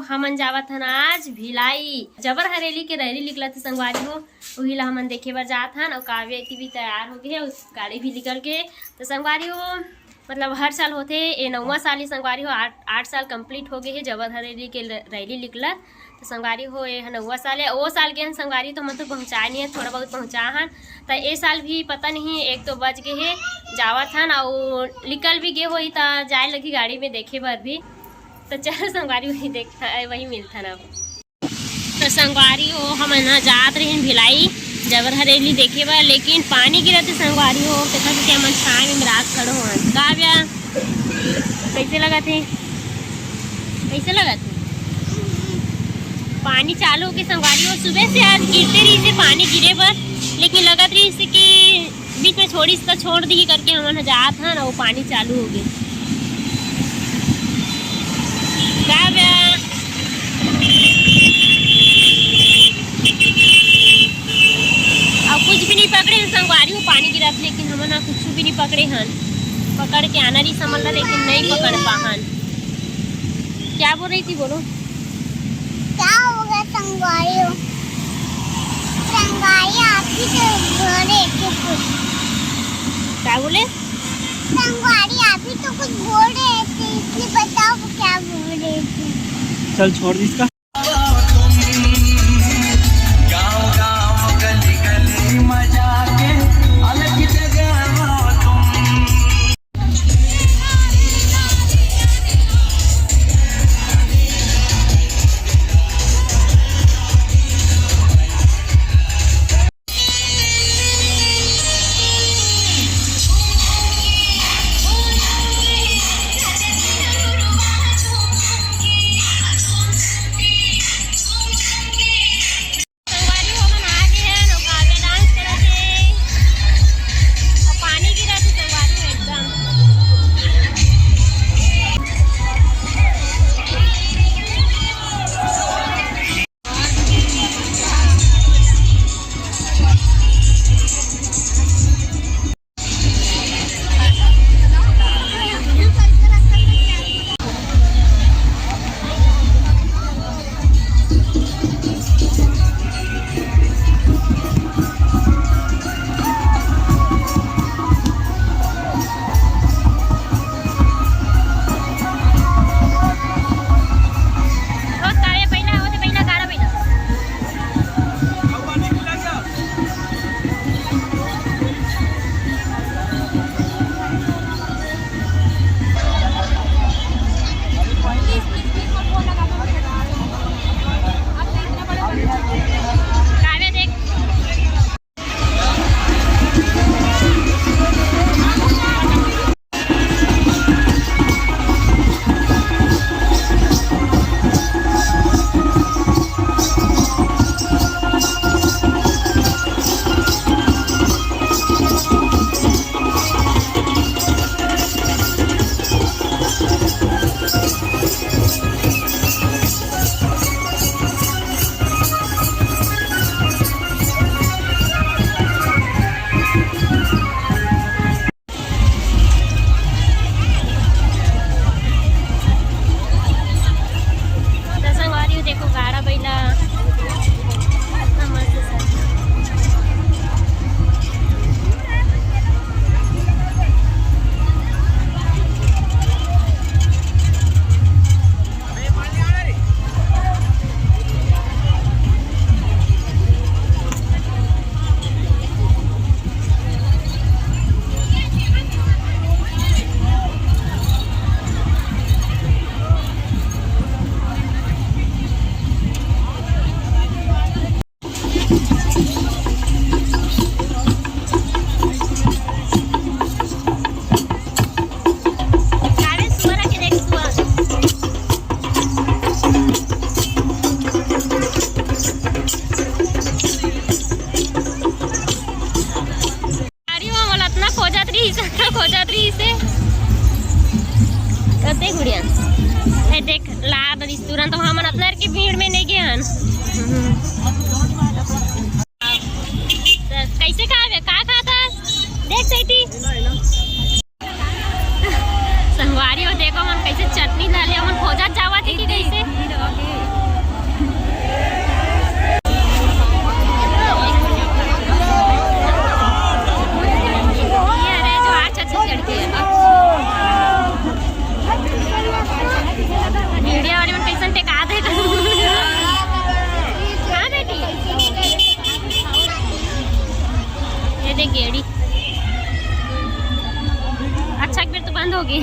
हमन जावत हन आज भिलाई जबर हरेली के रैली निकला थे संगवारी हो वही ला हमन देखे बर जात हन और काव्य की भी तैयार हो गए उस गाड़ी भी निकल के तो संगवारी हो मतलब हर साल होते ये 9वां साल ही संगवारी हो 8 साल कंप्लीट हो गए है जबर हरेली के रैली निकला तो संगवारी हो ये 9वां साल है वो साल के हन संगवारी तो मतलब पहुँचाए नहीं है थोड़ा बहुत पहुँचा हन तो ये साल भी पता नहीं 1 तो बज गए है जावत हन और निकल भी गए हो तो जाए लगी गाड़ी में देखे बर भी तो चलो संगवारी वही मिलता ना तो संगवारी हो हम ना जात रही भिलाई जबर हरेली देखे बा लेकिन पानी गिरत संगवारी हो क्या मन छाए में रात खड़ो हो का ब्या कैसे लगा थे पानी चालू के संगवारी हो सुबह से आज गिरते रही से पानी गिरे पर लेकिन लगत रही से कि बीच में छोड़ दी करके हम जात हन और पानी चालू हो गए का ब्या अब कुछ भी नहीं पकड़े हैं संगवारी में पानी गिरा लेकिन हम ना कुछ भी नहीं पकड़े हन पकड़ के आना नहीं समझ लेकिन नहीं पकड़ पाहन क्या बोल रही थी बोलो क्या हो गया संगवारी आप ही तो बोल रहे थे कुछ क्या बोले संगवारी आप ही तो कुछ बोल रहे थे इसलिए बताओ क्या बोल रहे थे चल छोड़ दी इसका देख ला तुरंत हम अपना की भीड़ में नहीं गए कैसे का खाता देख सकती संगवारी हो देखो हम कैसे चटनी डाले हम खोजा जावा थी कि कैसे होगी